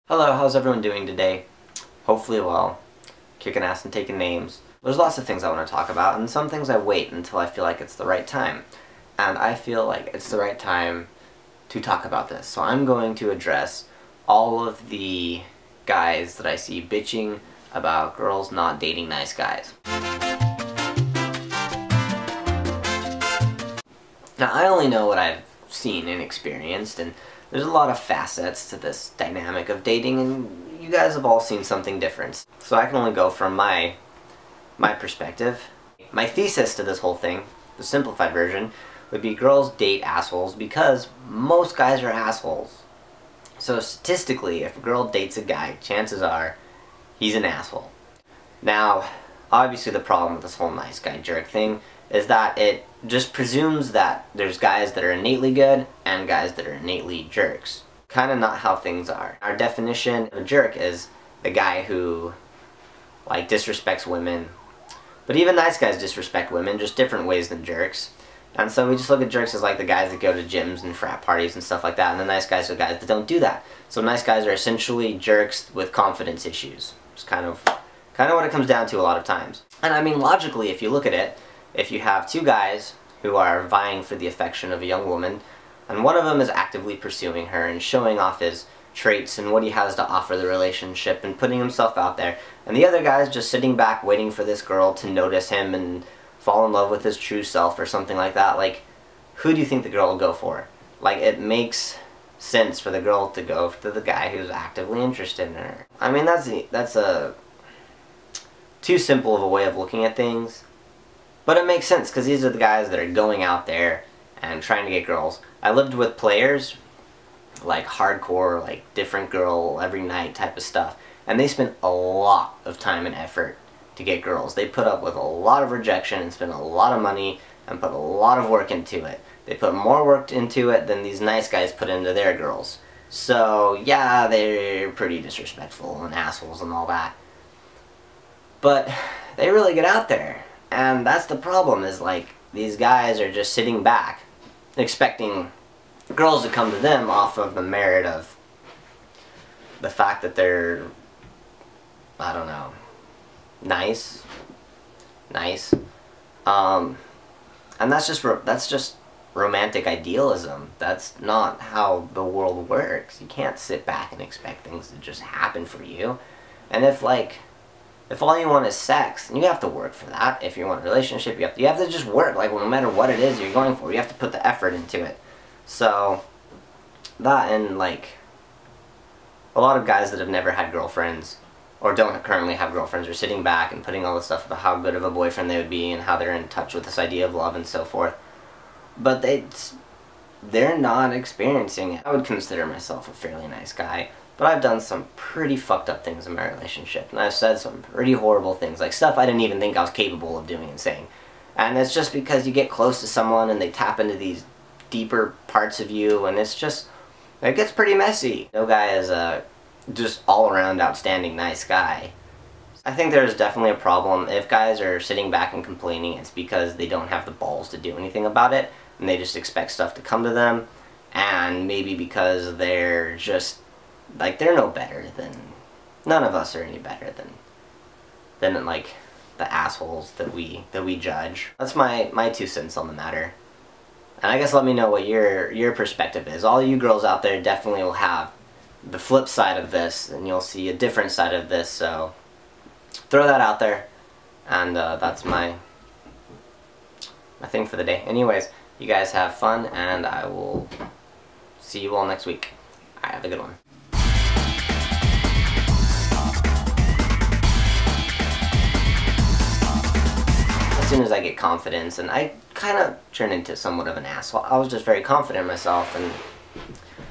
Hello, how's everyone doing today? Hopefully well. Kicking ass and taking names. There's lots of things I want to talk about, and some things I wait until I feel like it's the right time. And I feel like it's the right time to talk about this. So I'm going to address all of the guys that I see bitching about girls not dating nice guys. Now, I only know what I've seen and experienced, and there's a lot of facets to this dynamic of dating, and you guys have all seen something different. So I can only go from my perspective. My thesis to this whole thing, the simplified version, would be girls date assholes because most guys are assholes. So statistically, if a girl dates a guy, chances are he's an asshole. Now, obviously the problem with this whole nice guy jerk thing is that it just presumes that there's guys that are innately good and guys that are innately jerks. Kind of not how things are. Our definition of a jerk is the guy who, like, disrespects women. But even nice guys disrespect women, just different ways than jerks. And so we just look at jerks as like the guys that go to gyms and frat parties and stuff like that, and the nice guys are guys that don't do that. So nice guys are essentially jerks with confidence issues. It's kind of what it comes down to a lot of times. And I mean, logically, if you look at it, if you have two guys who are vying for the affection of a young woman, and one of them is actively pursuing her and showing off his traits and what he has to offer the relationship and putting himself out there, and the other guy's just sitting back waiting for this girl to notice him and fall in love with his true self or something like that, like, who do you think the girl will go for? Like, it makes sense for the girl to go to the guy who's actively interested in her. I mean, that's a too simple of a way of looking at things. But it makes sense, because these are the guys that are going out there and trying to get girls. I lived with players, like hardcore, like different girl every night type of stuff, and they spent a lot of time and effort to get girls. They put up with a lot of rejection and spent a lot of money and put a lot of work into it. They put more work into it than these nice guys put into their girls. So yeah, they're pretty disrespectful and assholes and all that. But they really get out there. And that's the problem, is like, these guys are just sitting back expecting girls to come to them off of the merit of the fact that they're, I don't know, nice. And that's just romantic idealism. That's not how the world works. You can't sit back and expect things to just happen for you. And if all you want is sex, and you have to work for that. If you want a relationship, you have to just work. Like, no matter what it is you're going for, you have to put the effort into it. So that, and like a lot of guys that have never had girlfriends or don't currently have girlfriends are sitting back and putting all this stuff about how good of a boyfriend they would be and how they're in touch with this idea of love and so forth. But they're not experiencing it. I would consider myself a fairly nice guy. But I've done some pretty fucked up things in my relationship, and I've said some pretty horrible things, like stuff I didn't even think I was capable of doing and saying. And it's just because you get close to someone and they tap into these deeper parts of you, and it gets pretty messy. No guy is a just all-around outstanding nice guy. I think there's definitely a problem. If guys are sitting back and complaining, it's because they don't have the balls to do anything about it, and they just expect stuff to come to them, and maybe because they're just, like, they're no better than, none of us are any better than like the assholes that we judge. That's my 2 cents on the matter. And I guess let me know what your perspective is. All you girls out there definitely will have the flip side of this, and you'll see a different side of this, so throw that out there. And that's my thing for the day. Anyways, you guys have fun, and I will see you all next week. Alright, have a good one. As soon as I get confidence, and I kind of turn into somewhat of an asshole. I was just very confident in myself, and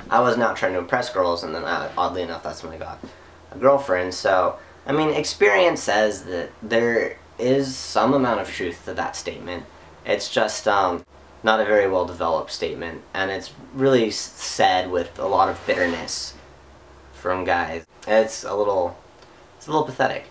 I was not trying to impress girls, and then oddly enough, that's when I got a girlfriend. So, I mean, experience says that there is some amount of truth to that statement. It's just not a very well developed statement, and it's really said with a lot of bitterness from guys. It's a little pathetic.